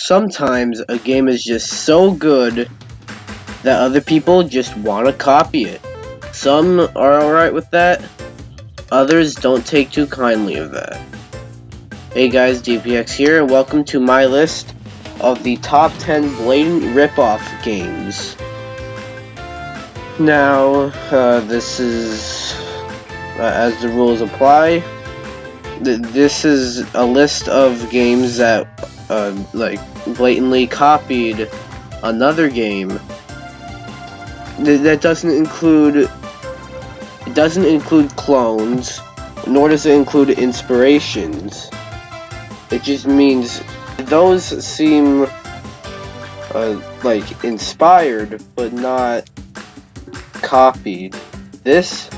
Sometimes a game is just so good that other people just want to copy it. Some are alright with that, others don't take too kindly of that. Hey guys, DPX here, and welcome to my list of the top 10 blatant ripoff games. Now, this is, as the rules apply, this is a list of games that, blatantly copied another game. That doesn't include clones, nor does it include inspirations. It just means those seem inspired but not copied. This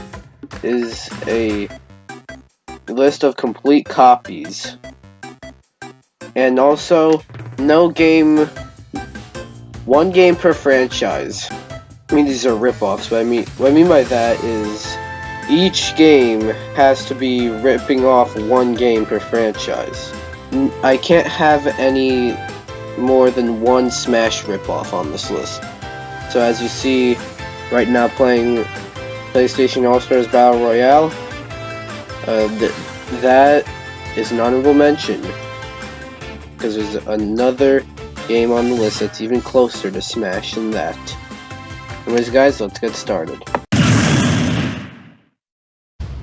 is a list of complete copies. And also, one game per franchise. I mean, these are ripoffs, but what I mean by that is each game has to be ripping off one game per franchise. I can't have any more than one Smash ripoff on this list. So as you see right now playing PlayStation All-Stars Battle Royale, that is an honorable mention, because there's another game on the list that's even closer to Smash than that. Anyways guys, let's get started.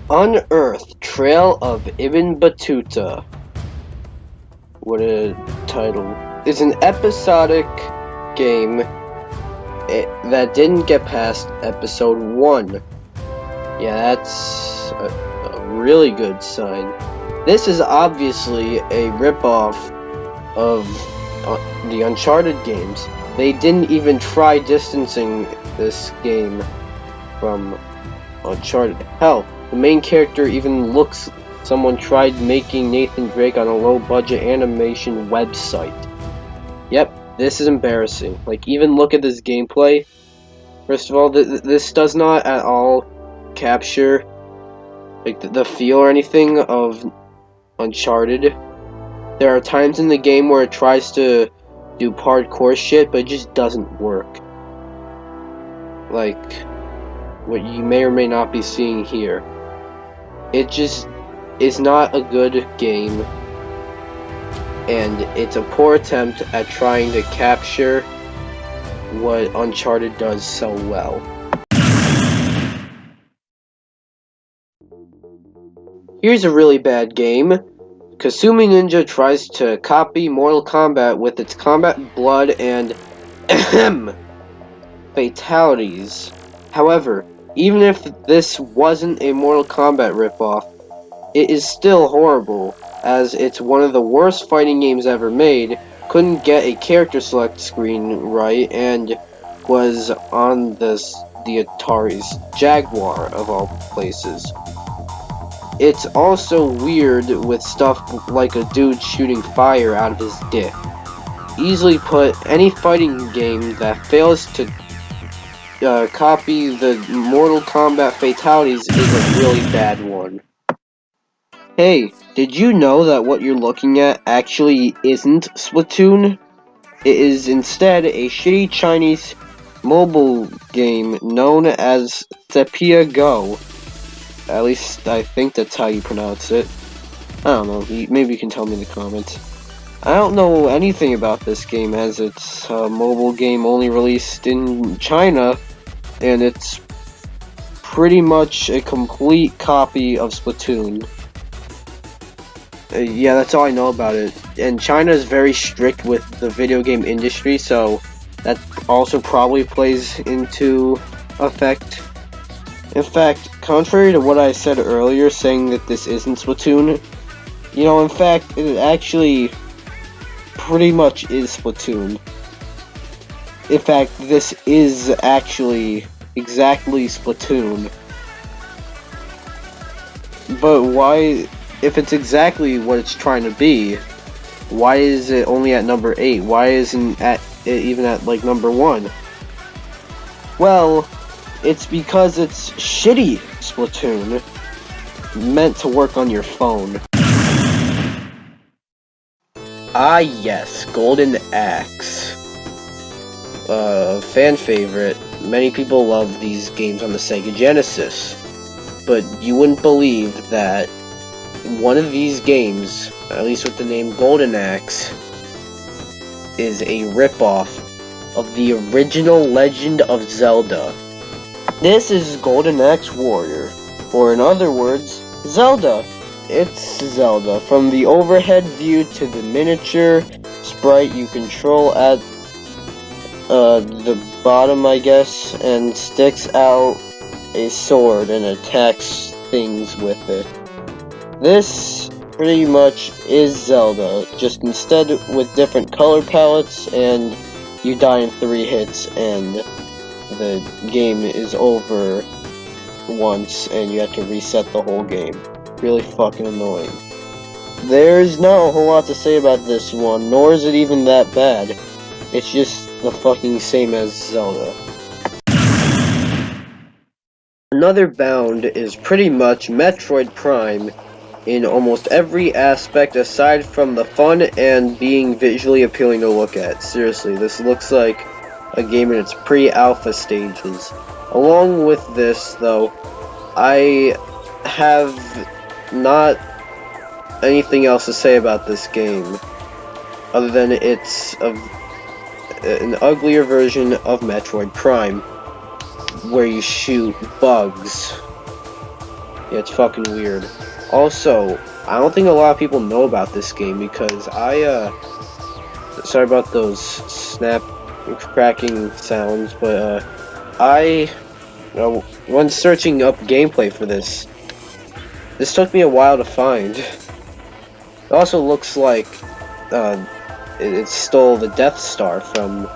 Unearthed Trail of Ibn Battuta. What a title. It's an episodic game that didn't get past episode 1. Yeah, that's a really good sign. This is obviously a ripoff of the Uncharted games. They didn't even try distancing this game from Uncharted. Hell, the main character even looks someone tried making Nathan Drake on a low-budget animation website. Yep, this is embarrassing. Even look at this gameplay. First of all, this does not at all capture the feel or anything of Uncharted. There are times in the game where it tries to do hardcore shit, but it just doesn't work. Like what you may or may not be seeing here. It just is not a good game, and it's a poor attempt at trying to capture what Uncharted does so well. Here's a really bad game. Kasumi Ninja tries to copy Mortal Kombat with its combat, blood, and fatalities. However, even if this wasn't a Mortal Kombat ripoff, it is still horrible, as it's one of the worst fighting games ever made, couldn't get a character select screen right, and was on the Atari's Jaguar, of all places. It's also weird with stuff like a dude shooting fire out of his dick. Easily put, any fighting game that fails to copy the Mortal Kombat fatalities is a really bad one. Hey, did you know that what you're looking at actually isn't Splatoon? It is instead a shitty Chinese mobile game known as Sepia Go. At least I think that's how you pronounce it. I don't know, maybe you can tell me in the comments. I don't know anything about this game, as it's a mobile game only released in China, and it's pretty much a complete copy of Splatoon. Yeah, that's all I know about it. And China is very strict with the video game industry, so that also probably plays into effect. In fact, contrary to what I said earlier, saying that this isn't Splatoon, in fact, it actually pretty much is Splatoon. In fact, this is actually exactly Splatoon. But why, if it's exactly what it's trying to be, why is it only at number 8? Why isn't it even at, number 1? Well, it's because it's shitty Splatoon, meant to work on your phone. Ah yes, Golden Axe. Fan favorite. Many people love these games on the Sega Genesis. But you wouldn't believe that one of these games, at least with the name Golden Axe, is a ripoff of the original Legend of Zelda. This is Golden Axe Warrior, or in other words, Zelda. It's Zelda. From the overhead view to the miniature sprite you control at the bottom, I guess, and sticks out a sword and attacks things with it. This pretty much is Zelda, just instead with different color palettes, and you die in 3 hits and the game is over once and you have to reset the whole game. Really fucking annoying. There's not a whole lot to say about this one, nor is it even that bad. It's just the fucking same as Zelda. Another bound is pretty much Metroid Prime in almost every aspect aside from the fun and being visually appealing to look at. Seriously, this looks like a game in its pre-alpha stages. Along with this, though, I have not anything else to say about this game other than it's an uglier version of Metroid Prime where you shoot bugs. Yeah, it's fucking weird. Also, I don't think a lot of people know about this game because sorry about those snap cracking sounds, but when searching up gameplay for this took me a while to find. It also looks like it stole the Death Star from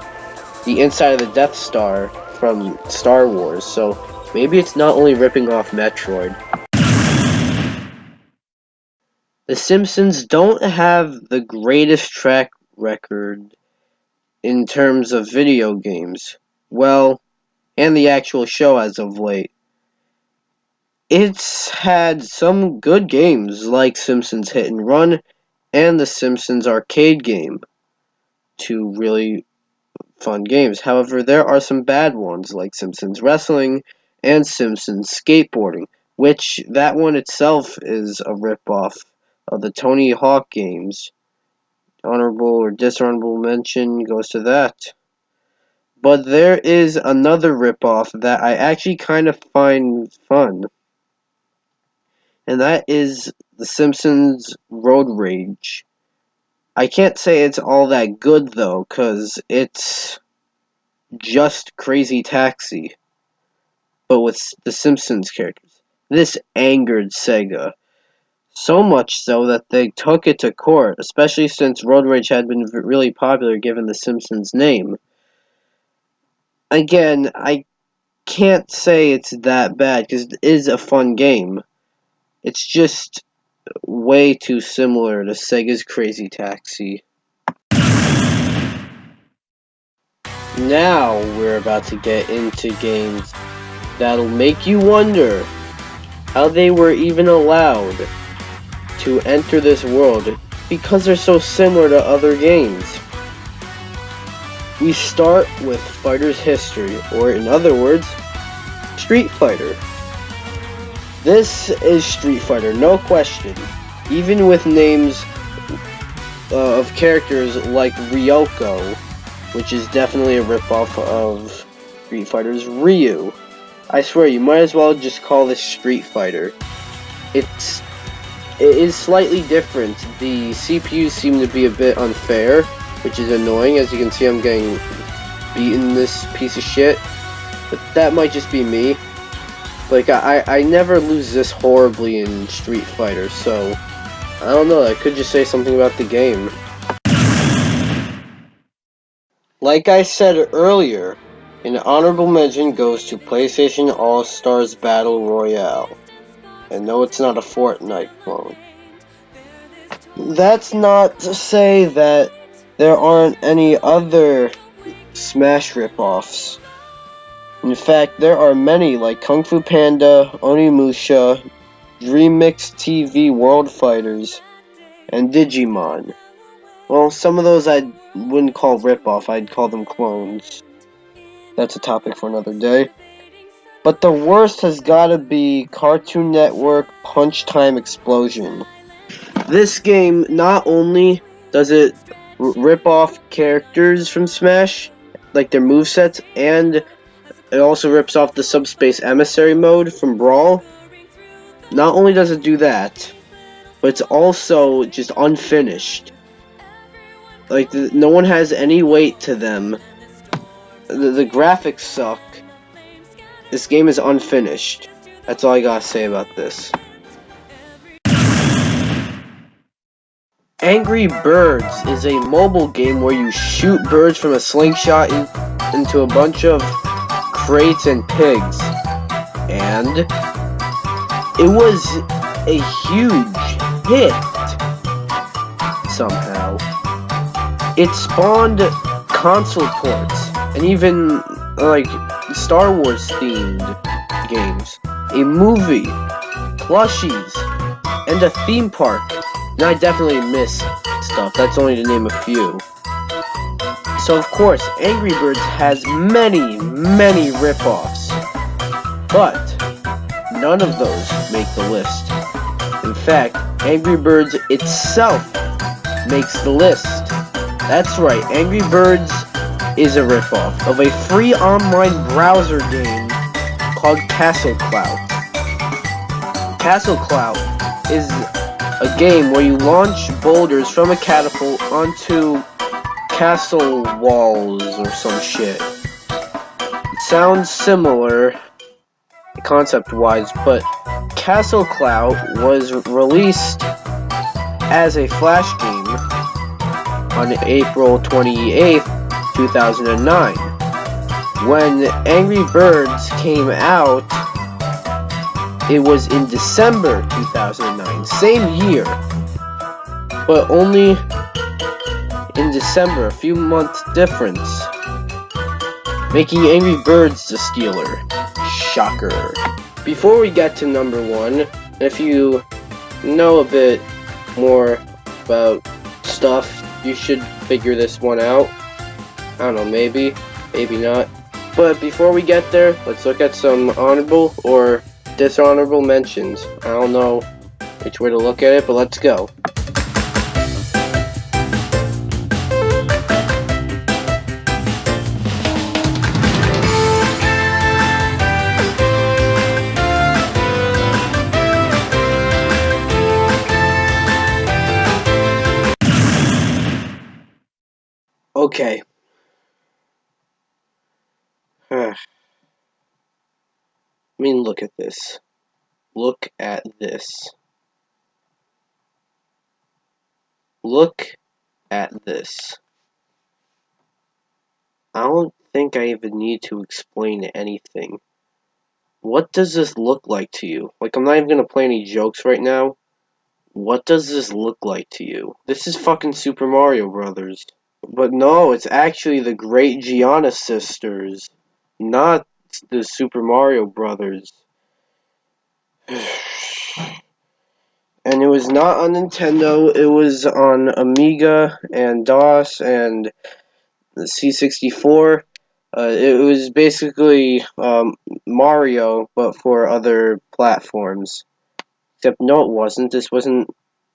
the inside of the Death Star from Star Wars, so maybe it's not only ripping off Metroid. The Simpsons don't have the greatest track record in terms of video games. Well, and the actual show as of late. It's had some good games like Simpsons Hit and Run and the Simpsons arcade game. 2 really fun games. However, there are some bad ones like Simpsons Wrestling and Simpsons Skateboarding, which that one itself is a ripoff of the Tony Hawk games. Honorable or dishonorable mention goes to that. But there is another ripoff that I actually kind of find fun. And that is The Simpsons Road Rage. I can't say it's all that good though, cause it's just Crazy Taxi, but with the Simpsons characters. This angered Sega. So much so that they took it to court, especially since Road Rage had been really popular given the Simpsons name. Again, I can't say it's that bad, because it is a fun game. It's just way too similar to Sega's Crazy Taxi. Now we're about to get into games that'll make you wonder how they were even allowed to enter this world because they're so similar to other games. We start with Fighter's history, or in other words, Street Fighter. This is Street Fighter, no question. Even with names of characters like Ryoko, which is definitely a ripoff of Street Fighter's Ryu. I swear, you might as well just call this Street Fighter. It is slightly different. The CPUs seem to be a bit unfair, which is annoying. As you can see, I'm getting beaten this piece of shit. But that might just be me. Like, I never lose this horribly in Street Fighter, so I don't know, I could just say something about the game. Like I said earlier, an honorable mention goes to PlayStation All-Stars Battle Royale. And no, it's not a Fortnite clone. That's not to say that there aren't any other Smash ripoffs. In fact, there are many like Kung Fu Panda, Onimusha, Dream Mix TV World Fighters, and Digimon. Well, some of those I wouldn't call ripoff, I'd call them clones. That's a topic for another day. But the worst has gotta be Cartoon Network Punch Time Explosion. This game, not only does it rip off characters from Smash, like their movesets, and it also rips off the Subspace Emissary mode from Brawl. Not only does it do that, but it's also just unfinished. Like, no one has any weight to them. The graphics suck. This game is unfinished. That's all I gotta say about this. Angry Birds is a mobile game where you shoot birds from a slingshot into a bunch of crates and pigs. And it was a huge hit somehow. It spawned console ports and even like Star Wars themed games, a movie, plushies, and a theme park. And I definitely miss stuff, that's only to name a few. So of course, Angry Birds has many, many ripoffs, but none of those make the list. In fact, Angry Birds itself makes the list. That's right, Angry Birds is a ripoff of a free online browser game called Castle Clout. Castle Clout is a game where you launch boulders from a catapult onto castle walls or some shit. It sounds similar concept-wise, but Castle Clout was released as a Flash game on April 28th, 2009. When Angry Birds came out, it was in December 2009, same year, but only in December, a few months difference, making Angry Birds the stealer. Shocker. Before we get to number one, if you know a bit more about stuff, you should figure this one out. I don't know, maybe not. But before we get there, let's look at some honorable or dishonorable mentions. I don't know which way to look at it, but let's go. Okay. I mean, look at this. Look at this. Look at this. I don't think I even need to explain anything. What does this look like to you? Like, I'm not even gonna play any jokes right now. What does this look like to you? This is fucking Super Mario Brothers. But no, it's actually the Great Gianna Sisters, not the Super Mario Brothers. And it was not on Nintendo, it was on Amiga and DOS and the C64. It was basically Mario, but for other platforms. Except no, it wasn't. This wasn't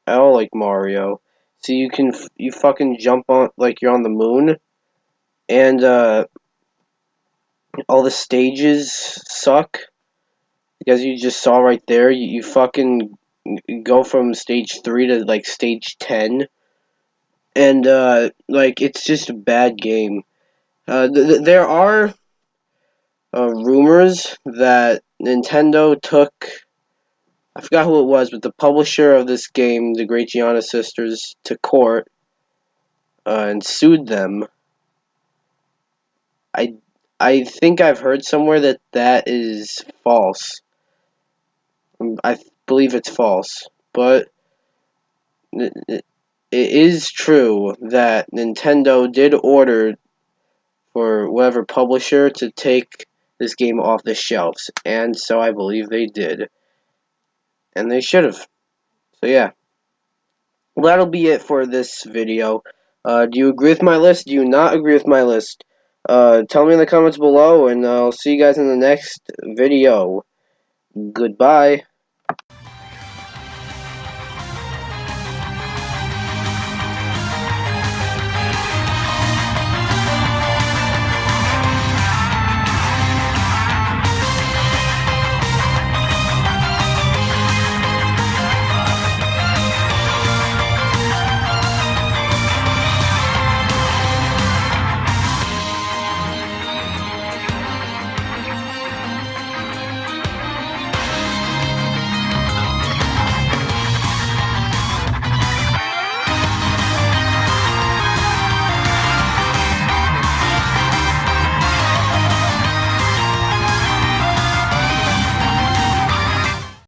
at all like Mario. So you fucking jump on like you're on the moon, and all the stages suck because you just saw right there. You fucking go from stage 3 to like stage 10, and like it's just a bad game. There are rumors that Nintendo took, I forgot who it was, but the publisher of this game, the Great Gianna Sisters, to court and sued them. I think I've heard somewhere that that is false. I believe it's false, but it is true that Nintendo did order for whatever publisher to take this game off the shelves, and so I believe they did. And they should have. So yeah. Well, that'll be it for this video. Do you agree with my list? Do you not agree with my list? Tell me in the comments below, and I'll see you guys in the next video. Goodbye.